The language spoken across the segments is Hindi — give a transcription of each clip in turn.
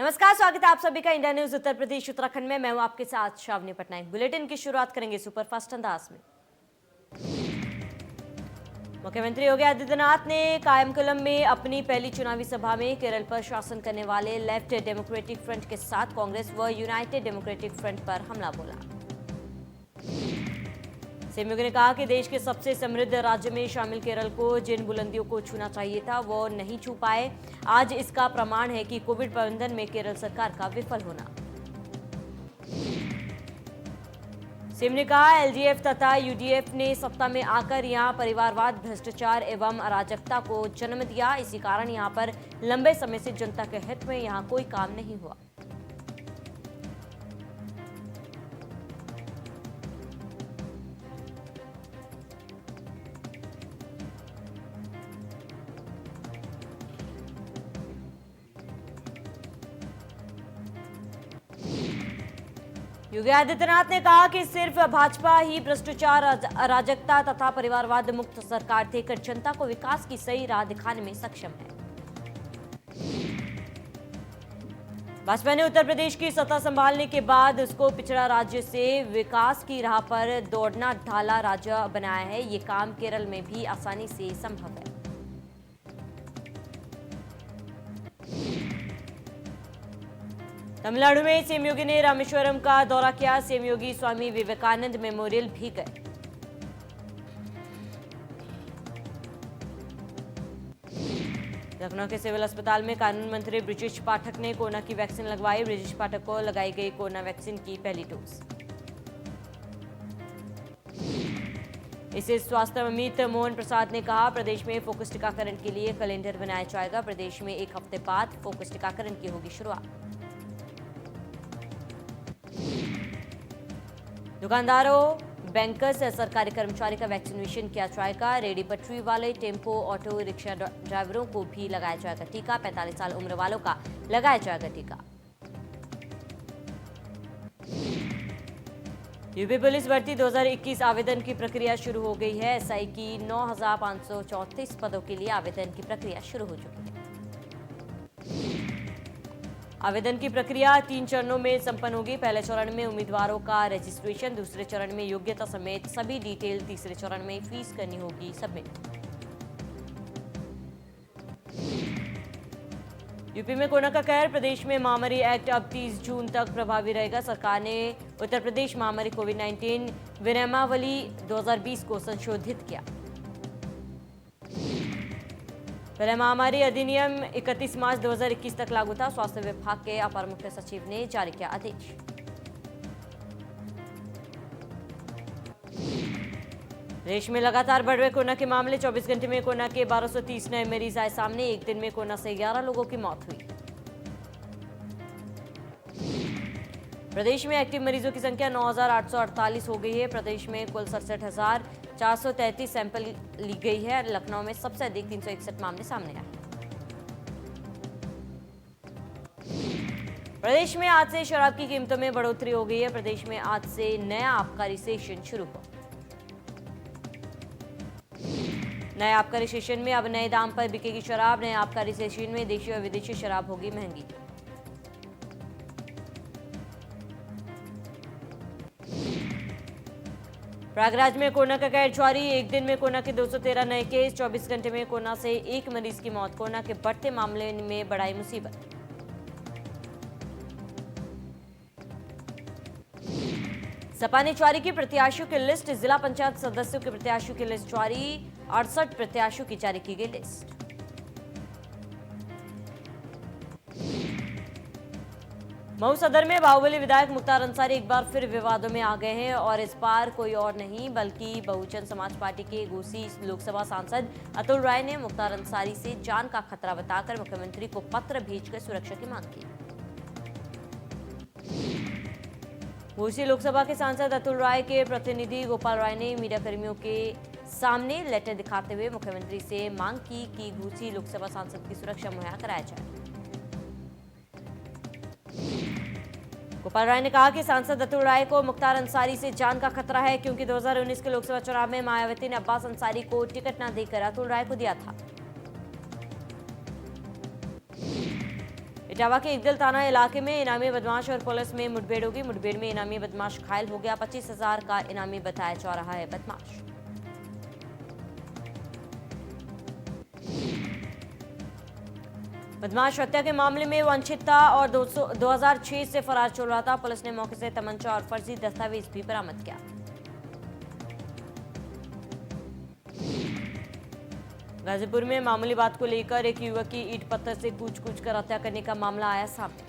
नमस्कार, स्वागत है आप सभी का इंडिया न्यूज उत्तर प्रदेश उत्तराखंड में। मैं हूं आपके साथ शावनी पटनायक। बुलेटिन की शुरुआत करेंगे सुपरफास्ट अंदाज में। मुख्यमंत्री योगी आदित्यनाथ ने कायमकुलम में अपनी पहली चुनावी सभा में केरल पर शासन करने वाले लेफ्ट डेमोक्रेटिक फ्रंट के साथ कांग्रेस व यूनाइटेड डेमोक्रेटिक फ्रंट पर हमला बोला। सीएम योगी ने कहा कि देश के सबसे समृद्ध राज्य में शामिल केरल को जिन बुलंदियों को छूना चाहिए था वो नहीं छू पाए। आज इसका प्रमाण है कि कोविड प्रबंधन में केरल सरकार का विफल होना। सीएम ने कहा एलडीएफ तथा यूडीएफ ने सत्ता में आकर यहां परिवारवाद, भ्रष्टाचार एवं अराजकता को जन्म दिया। इसी कारण यहां पर लंबे समय से जनता के हित में यहां कोई काम नहीं हुआ। योगी आदित्यनाथ ने कहा कि सिर्फ भाजपा ही भ्रष्टाचार, अराजकता तथा परिवारवाद मुक्त सरकार देकर जनता को विकास की सही राह दिखाने में सक्षम है। भाजपा ने उत्तर प्रदेश की सत्ता संभालने के बाद उसको पिछड़ा राज्य से विकास की राह पर दौड़ना ढाला राज्य बनाया है। ये काम केरल में भी आसानी से संभव है। तमिलनाडु में सीएम योगी ने रामेश्वरम का दौरा किया। सीएम योगी स्वामी विवेकानंद मेमोरियल भी गए। लखनऊ के सिविल अस्पताल में कानून मंत्री बृजेश पाठक ने कोरोना की वैक्सीन लगवाई। बृजेश पाठक को लगाई गई कोरोना वैक्सीन की पहली डोज। इसे स्वास्थ्य अमित मोहन प्रसाद ने कहा प्रदेश में फोकस टीकाकरण के लिए कैलेंडर बनाया जाएगा। प्रदेश में एक हफ्ते बाद फोकस टीकाकरण की होगी शुरुआत। दुकानदारों, बैंकर्स, सरकारी कर्मचारी का वैक्सीनेशन किया जाएगा। रेडी पटरी वाले, टेम्पो, ऑटो रिक्शा ड्राइवरों को भी लगाया जाएगा टीका। 45 साल उम्र वालों का लगाया जाएगा टीका। यूपी पुलिस भर्ती 2021 आवेदन की प्रक्रिया शुरू हो गई है। एसआई की 9,534 पदों के लिए आवेदन की प्रक्रिया शुरू हो चुकी है। आवेदन की प्रक्रिया 3 चरणों में संपन्न होगी। पहले चरण में उम्मीदवारों का रजिस्ट्रेशन, दूसरे चरण में योग्यता समेत सभी डिटेल, तीसरे चरण में फीस करनी होगी सबमिट। यूपी में कोरोना का कहर, प्रदेश में महामारी एक्ट अब 30 जून तक प्रभावी रहेगा। सरकार ने उत्तर प्रदेश महामारी कोविड-19 विनियमावली 2020 को संशोधित किया। पहले महामारी अधिनियम 31 मार्च 2021 तक लागू था। स्वास्थ्य विभाग के अपर मुख्य सचिव ने जारी किया आदेश। देश में लगातार बढ़ रहे कोरोना के मामले। 24 घंटे में कोरोना के 1230 नए मरीज आए सामने। एक दिन में कोरोना से 11 लोगों की मौत हुई। प्रदेश में एक्टिव मरीजों की संख्या 9,848 हो गई है। प्रदेश में कुल 67,433 सैंपल ली गई है। लखनऊ में सबसे अधिक 361 मामले सामने आए। प्रदेश में आज से शराब की कीमतों में बढ़ोतरी हो गई है। प्रदेश में आज से नया आबकारी सेशन शुरू हुआ। नए आबकारी सेशन में अब नए दाम पर बिकेगी शराब। नए आबकारी सेशन में देशी और विदेशी शराब होगी महंगी। प्रयागराज में कोरोना का कहर जारी। एक दिन में कोरोना के 213 नए केस। 24 घंटे में कोरोना से एक मरीज की मौत। कोरोना के बढ़ते मामले में बढ़ाई मुसीबत। सपा ने जारी की प्रत्याशियों की लिस्ट। जिला पंचायत सदस्यों के प्रत्याशियों की लिस्ट जारी। 68 प्रत्याशियों की जारी की गई लिस्ट। मऊ सदर में बाहुबली विधायक मुख्तार अंसारी एक बार फिर विवादों में आ गए हैं और इस बार कोई और नहीं बल्कि बहुजन समाज पार्टी के घोसी लोकसभा सांसद अतुल राय ने मुख्तार अंसारी से जान का खतरा बताकर मुख्यमंत्री को पत्र भेजकर सुरक्षा की मांग की। घोसी लोकसभा के सांसद अतुल राय के प्रतिनिधि गोपाल राय ने मीडियाकर्मियों के सामने लेटर दिखाते हुए मुख्यमंत्री से मांग की कि घोसी लोकसभा सांसद की सुरक्षा मुहैया कराया जाए। गोपाल राय ने कहा कि सांसद अतुल राय को मुख्तार अंसारी से जान का खतरा है क्योंकि 2019 के लोकसभा चुनाव में मायावती ने अब्बास अंसारी को टिकट न देकर अतुल राय को दिया था। इटावा के इकदल थाना इलाके में इनामी बदमाश और पुलिस में मुठभेड़ होगी। मुठभेड़ में इनामी बदमाश घायल हो गया। 25,000 का इनामी बताया जा रहा है बदमाश। बदमाश हत्या के मामले में वांछित था और 2006 से फरार चल रहा था। पुलिस ने मौके से तमंचा और फर्जी दस्तावेज भी बरामद किया। गाजीपुर में मामूली बात को लेकर एक युवक की ईंट पत्थर से कूच कर हत्या करने का मामला आया सामने।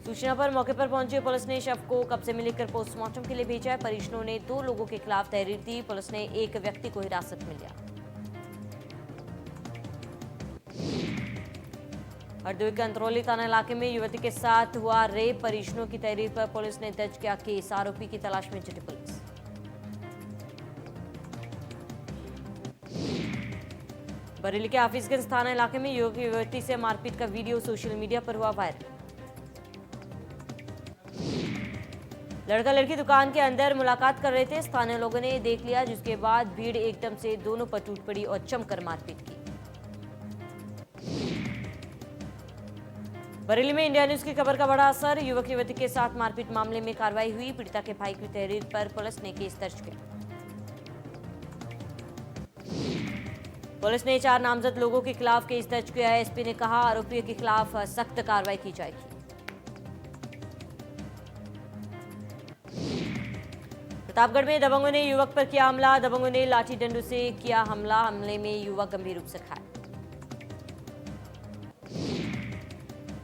सूचना पर मौके पर पहुंची पुलिस ने शव को कब्जे में लेकर पोस्टमार्टम के लिए भेजा है। परिजनों ने 2 लोगों के खिलाफ तहरीर दी। पुलिस ने एक व्यक्ति को हिरासत में लिया। हरदोई के अंतरौली थाना इलाके में युवती के साथ हुआ रेप। परिजनों की तहरीर पर पुलिस ने दर्ज किया केस। आरोपी की तलाश में जुटी पुलिस। बरेली के हाफिजगंज थाना इलाके में युवक युवती से मारपीट का वीडियो सोशल मीडिया पर हुआ वायरल। लड़का लड़की दुकान के अंदर मुलाकात कर रहे थे। स्थानीय लोगों ने देख लिया, जिसके बाद भीड़ एकदम से दोनों पर टूट पड़ी और जमकर मारपीट की। बरेली में इंडिया न्यूज की खबर का बड़ा असर। युवक युवती के साथ मारपीट मामले में कार्रवाई हुई। पीड़िता के भाई की तहरीर पर पुलिस ने केस दर्ज किया। पुलिस ने 4 नामजद लोगों के खिलाफ केस दर्ज किया है। एसपी ने कहा, आरोपियों के खिलाफ सख्त कार्रवाई की जाएगी। प्रतापगढ़ में दबंगों ने युवक पर किया हमला। दबंगों ने लाठी डंडों से किया हमला। हमले में युवक गंभीर रूप से घायल।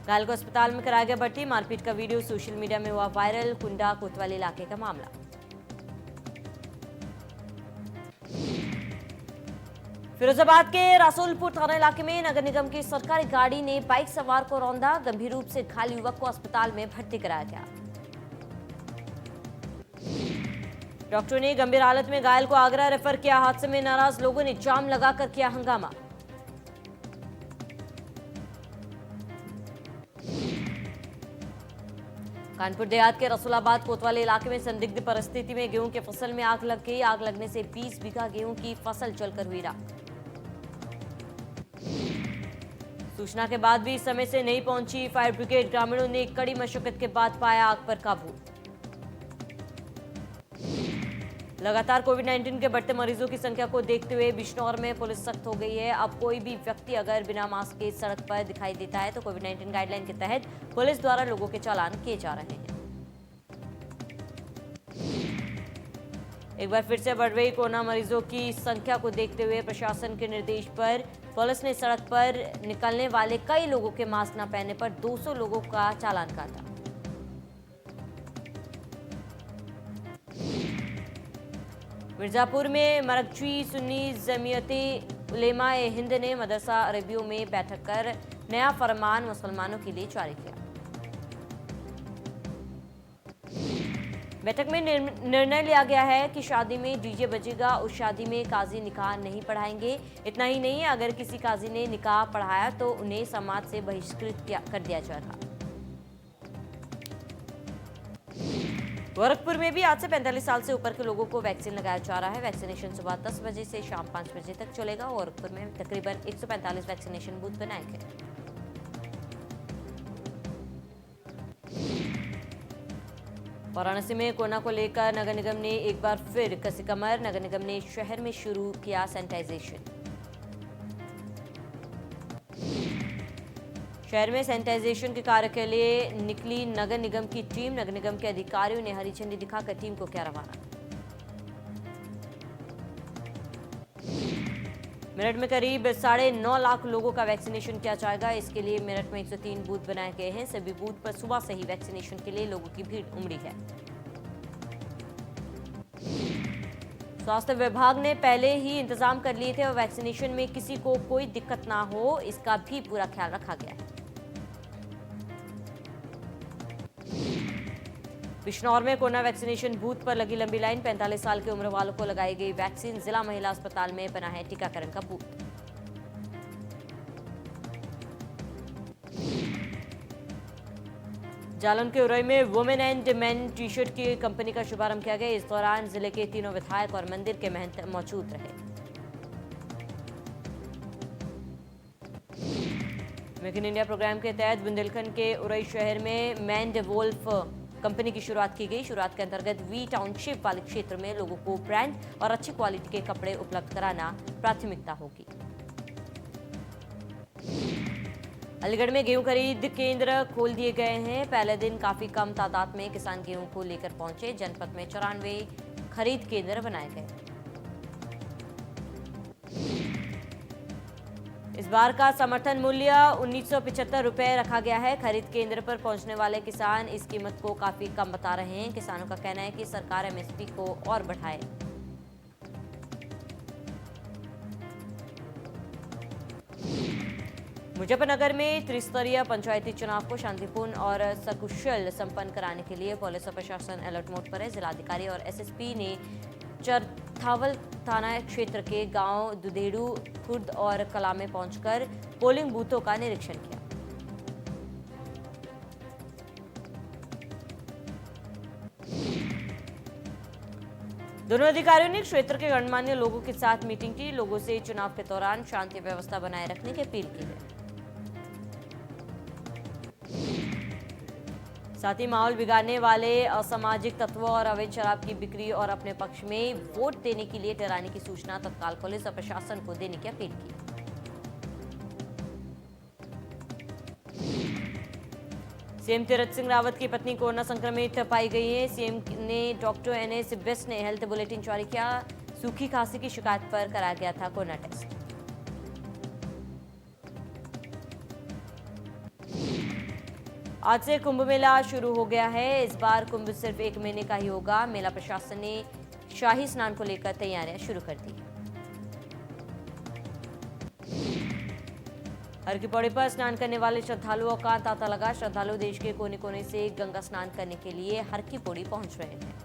घायल को अस्पताल में कराया गया भर्ती। मारपीट का वीडियो सोशल मीडिया में हुआ वायरल। कुंडा कोतवाली इलाके का मामला। फिरोजाबाद के रसूलपुर थाना इलाके में नगर निगम की सरकारी गाड़ी ने बाइक सवार को रौंदा। गंभीर रूप से घायल युवक को अस्पताल में भर्ती कराया गया। डॉक्टरों ने गंभीर हालत में घायल को आगरा रेफर किया। हादसे में नाराज लोगों ने जाम लगाकर किया हंगामा। कानपुर देहात के रसूलाबाद कोतवाली इलाके में संदिग्ध परिस्थिति में गेहूं की फसल में आग लग गई। आग लगने से 20 बीघा गेहूं की फसल जलकर हुई राख। सूचना के बाद भी समय से नहीं पहुंची फायर ब्रिगेड। ग्रामीणों ने कड़ी मशक्कत के बाद पाया आग पर काबू। लगातार कोविड-19 के बढ़ते मरीजों की संख्या को देखते हुए बिजनौर में पुलिस सख्त हो गई है। अब कोई भी व्यक्ति अगर बिना मास्क के सड़क पर दिखाई देता है तो कोविड-19 गाइडलाइन के तहत पुलिस द्वारा लोगों के चालान किए जा रहे हैं। एक बार फिर से बढ़ रही कोरोना मरीजों की संख्या को देखते हुए प्रशासन के निर्देश पर पुलिस ने सड़क पर निकलने वाले कई लोगों के मास्क न पहनने पर 200 लोगों का चालान काटा। मिर्जापुर में मरकजी सुन्नी जमीयते उलेमा ए हिंद ने मदरसा अरबियों में बैठक कर नया फरमान मुसलमानों के लिए जारी किया। बैठक में निर्णय लिया गया है कि शादी में डीजे बजेगा। उस शादी में काजी निकाह नहीं पढ़ाएंगे। इतना ही नहीं, अगर किसी काजी ने निकाह पढ़ाया तो उन्हें समाज से बहिष्कृत कर दिया जाएगा। गोरखपुर में भी आज से 45 साल से ऊपर के लोगों को वैक्सीन लगाया जा रहा है। वैक्सीनेशन सुबह 10 बजे से शाम 5 बजे तक चलेगा। गोरखपुर में तकरीबन 145 वैक्सीनेशन बूथ बनाए गए। वाराणसी में कोरोना को लेकर नगर निगम ने एक बार फिर कसी कमर। नगर निगम ने शहर में शुरू किया सैनिटाइजेशन। शहर में सैनिटाइजेशन के कार्य के लिए निकली नगर निगम की टीम। नगर निगम के अधिकारियों ने हरी झंडी दिखाकर टीम को किया रवाना। मेरठ में करीब 9.5 लाख लोगों का वैक्सीनेशन किया जाएगा। इसके लिए मेरठ में 103 बूथ बनाए गए हैं। सभी बूथ पर सुबह से ही वैक्सीनेशन के लिए लोगों की भीड़ उमड़ी है। स्वास्थ्य विभाग ने पहले ही इंतजाम कर लिए थे और वैक्सीनेशन में किसी को कोई दिक्कत ना हो, इसका भी पूरा ख्याल रखा गया है। बिजनौर में कोरोना वैक्सीनेशन बूथ पर लगी लंबी लाइन। 45 साल की उम्र वालों को लगाई गई वैक्सीन। जिला महिला अस्पताल में बना है टीकाकरण का बूथ। जालौन के उरई में women and main T shirt की कंपनी का शुभारंभ किया गया। इस दौरान जिले के तीनों विधायक और मंदिर के महंत मौजूद रहे। मेक इन इंडिया प्रोग्राम के तहत बुंदेलखंड के उरई शहर में मैन डेवोल्फ कंपनी की शुरुआत की गई। शुरुआत के अंतर्गत वी टाउनशिप वाले क्षेत्र में लोगों को ब्रांड और अच्छी क्वालिटी के कपड़े उपलब्ध कराना प्राथमिकता होगी। अलीगढ़ में गेहूं खरीद केंद्र खोल दिए गए हैं। पहले दिन काफी कम तादाद में किसान गेहूं को लेकर पहुंचे। जनपद में 94 खरीद केंद्र बनाए गए। इस बार का समर्थन मूल्य 1975 रुपए रखा गया है। खरीद केंद्र पर पहुंचने वाले किसान इस कीमत को काफी कम बता रहे हैं। किसानों का कहना है कि सरकार एमएसपी को और बढ़ाए। मुजफ्फरनगर में त्रिस्तरीय पंचायती चुनाव को शांतिपूर्ण और सकुशल संपन्न कराने के लिए पुलिस और प्रशासन अलर्ट मोड पर है। जिलाधिकारी और एसएसपी ने चरथावल थाना क्षेत्र के गांव दुधेड़ू, खुर्द और कला में पहुंचकर पोलिंग बूथों का निरीक्षण किया। दोनों अधिकारियों ने क्षेत्र के गणमान्य लोगों के साथ मीटिंग की। लोगों से चुनाव के दौरान शांति व्यवस्था बनाए रखने की अपील की है। साथ ही माहौल बिगाड़ने वाले असामाजिक तत्वों और अवैध शराब की बिक्री और अपने पक्ष में वोट देने के लिए डराने की सूचना तत्काल पुलिस और प्रशासन को देने की अपील की। सीएम तीरथ सिंह रावत की पत्नी कोरोना संक्रमित पाई गई है। सीएम ने डॉक्टर एनएस बिस्ट ने हेल्थ बुलेटिन जारी किया। सूखी खांसी की शिकायत पर कराया गया था कोरोना टेस्ट। आज से कुंभ मेला शुरू हो गया है। इस बार कुंभ सिर्फ 1 महीने का ही होगा। मेला प्रशासन ने शाही स्नान को लेकर तैयारियां शुरू कर दी। हर की पौड़ी पर स्नान करने वाले श्रद्धालुओं का तांता लगा। श्रद्धालु देश के कोने कोने से गंगा स्नान करने के लिए हर की पौड़ी पहुंच रहे हैं।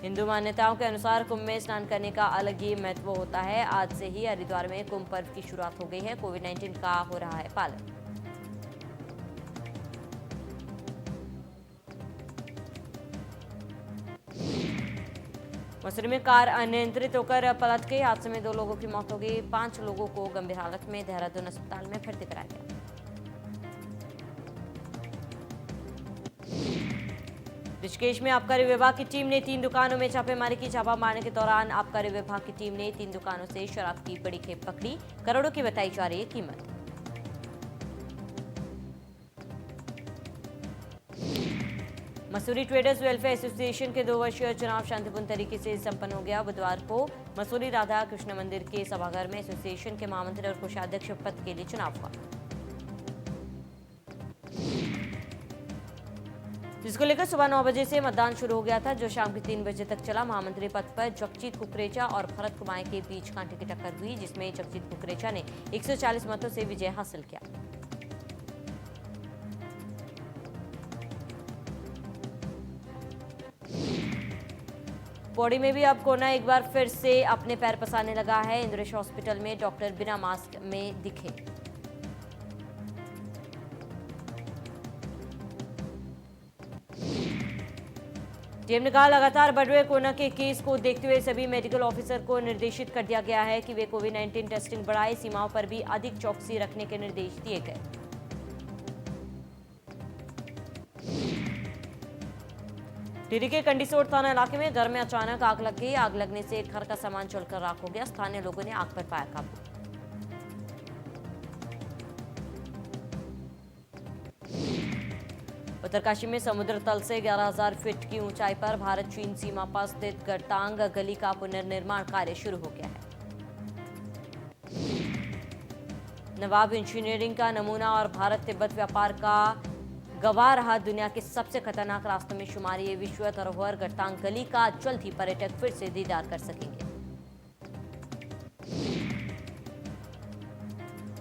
हिंदू मान्यताओं के अनुसार कुंभ में स्नान करने का अलग ही महत्व होता है। आज से ही हरिद्वार में कुंभ पर्व की शुरुआत हो गई है। कोविड-19 का हो रहा है पालन। मसूरी में कार अनियंत्रित होकर पलट गई। हादसे में 2 लोगों की मौत हो गई। 5 लोगों को गंभीर हालत में देहरादून अस्पताल में भर्ती कराया गया। ऋषिकेश में आबकारी विभाग की टीम ने 3 दुकानों में छापेमारी की। छापा मारने के दौरान आबकारी विभाग की टीम ने 3 दुकानों से शराब की बड़ी खेप पकड़ी। करोड़ों की बताई जा रही है कीमत। मसूरी ट्रेडर्स वेलफेयर एसोसिएशन के 2 वर्षीय चुनाव शांतिपूर्ण तरीके से संपन्न हो गया। बुधवार को मसूरी राधा कृष्ण मंदिर के सभागार में एसोसिएशन के महामंत्री और कोषाध्यक्ष पद के लिए चुनाव हुआ, जिसको लेकर सुबह 9 बजे से मतदान शुरू हो गया था, जो शाम के 3 बजे तक चला। महामंत्री पद पर जगजीत कुकरेचा और भरत कुमार के बीच कांटे की टक्कर हुई, जिसमें जगजीत कुकरेचा ने 140 मतों से विजय हासिल किया। पौड़ी में भी अब कोरोना एक बार फिर से अपने पैर पसारने लगा है। इंद्रेश हॉस्पिटल में डॉक्टर बिना मास्क में दिखे। टीएम ने कहा, लगातार बढ़ रहे कोरोना के केस को देखते हुए सभी मेडिकल ऑफिसर को निर्देशित कर दिया गया है कि वे कोविड-19 टेस्टिंग बढ़ाए। सीमाओं पर भी अधिक चौकसी रखने के निर्देश दिए गए। टिहरी के कंडीसोर थाना इलाके में घर में अचानक आग लग गई। आग लगने से घर का सामान जलकर राख हो गया। स्थानीय लोगों ने आग पर पाया काबू। उत्तरकाशी में समुद्र तल से 11,000 फीट की ऊंचाई पर भारत चीन सीमा पर स्थित गरतांग गली का पुनर्निर्माण कार्य शुरू हो गया है। नवाब इंजीनियरिंग का नमूना और भारत तिब्बत व्यापार का गवाह रहा दुनिया के सबसे खतरनाक रास्तों में शुमार ये विश्व धरोहर गरतांग गली का जल्द ही पर्यटक फिर से दीदार कर सकेंगे।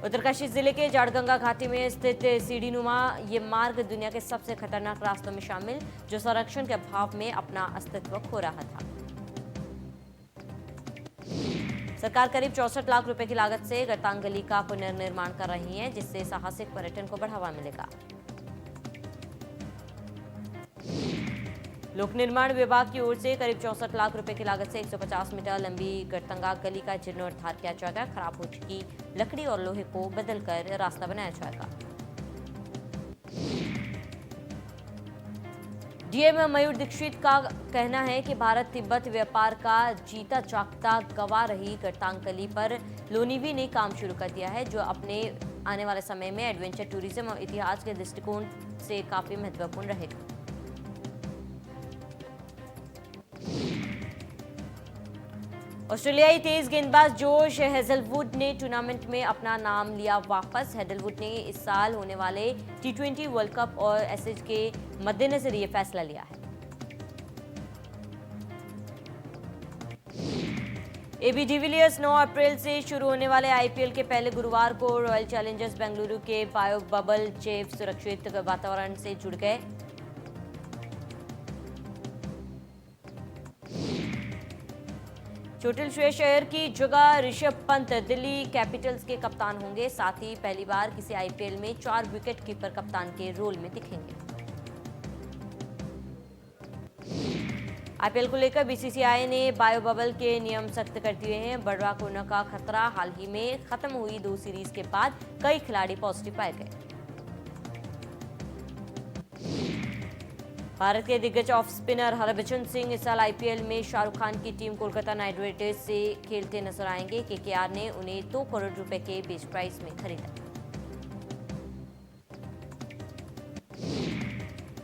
उत्तरकाशी जिले के जाड़गंगा घाटी में स्थित सीढ़ीनुमा ये मार्ग दुनिया के सबसे खतरनाक रास्तों में शामिल, जो संरक्षण के अभाव में अपना अस्तित्व खो रहा था। सरकार करीब 64 लाख रुपए की लागत से गरतांग गली का पुनर्निर्माण कर रही है, जिससे साहसिक पर्यटन को बढ़ावा मिलेगा। लोक निर्माण विभाग की ओर से करीब 64 लाख रुपए की लागत से 150 मीटर लंबी गड़तंगा गली का जीर्णोद्धार किया जाएगा। खराब हो चुकी लकड़ी और लोहे को बदलकर रास्ता बनाया जाएगा। डीएम मयूर दीक्षित का कहना है कि भारत तिब्बत व्यापार का जीता जागता गवाह रही गड़तांगली पर लोनीवी ने काम शुरू कर दिया है, जो अपने आने वाले समय में एडवेंचर टूरिज्म और इतिहास के दृष्टिकोण से काफी महत्वपूर्ण रहेगा। ऑस्ट्रेलियाई तेज गेंदबाज जोश हेजलवुड ने टूर्नामेंट में अपना नाम लिया वापस। हेजलवुड ने इस साल होने वाले T20 वर्ल्ड कप और एशेज के मद्देनजर ये फैसला लिया है। एबी डिविलियर्स 9 अप्रैल से शुरू होने वाले आईपीएल के पहले गुरुवार को रॉयल चैलेंजर्स बेंगलुरु के बायो बबल चेव सुरक्षित वातावरण से जुड़ गए। चोटिल श्रेयस की जगह ऋषभ पंत दिल्ली कैपिटल्स के कप्तान होंगे। साथ ही पहली बार किसी आईपीएल में 4 विकेट कीपर कप्तान के रोल में दिखेंगे। आईपीएल को लेकर बीसीसीआई ने बायो बबल के नियम सख्त कर दिए हैं। बढ़ कोरोना का खतरा। हाल ही में खत्म हुई 2 सीरीज के बाद कई खिलाड़ी पॉजिटिव पाए गए। भारत के दिग्गज ऑफ स्पिनर हरभजन सिंह इस साल आईपीएल में शाहरुख खान की टीम कोलकाता नाइट राइडर्स से खेलते नजर आएंगे। केकेआर ने उन्हें 2 करोड़ रुपए के बेस प्राइस में खरीदा।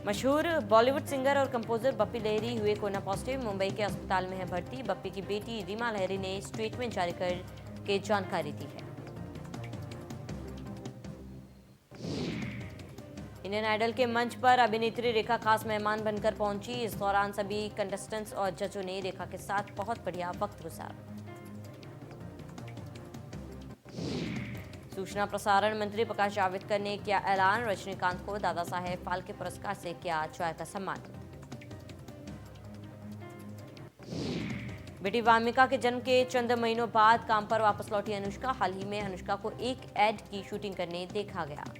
मशहूर बॉलीवुड सिंगर और कंपोजर बप्पी लहरी हुए कोरोना पॉजिटिव। मुंबई के अस्पताल में है भर्ती। बप्पी की बेटी रीमा लहरी ने स्टेटमेंट जारी करके जानकारी दी है। इंडियन आइडल के मंच पर अभिनेत्री रेखा खास मेहमान बनकर पहुंची। इस दौरान सभी कंटेस्टेंट्स और जजों ने रेखा के साथ बहुत बढ़िया वक्त गुजारा। सूचना प्रसारण मंत्री प्रकाश जावड़ेकर ने किया ऐलान। रजनीकांत को दादा साहेब फाल्के पुरस्कार से किया जाएगा सम्मान। बेटी वामिका के जन्म के चंद महीनों बाद काम पर वापस लौटी अनुष्का। हाल ही में अनुष्का को एक एड की शूटिंग करने देखा गया।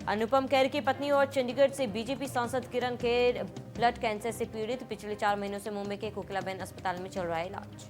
अनुपम खेर की पत्नी और चंडीगढ़ से बीजेपी सांसद किरण खेर ब्लड कैंसर से पीड़ित। पिछले 4 महीनों से मुंबई के कोकिलाबेन अस्पताल में चल रहा है इलाज।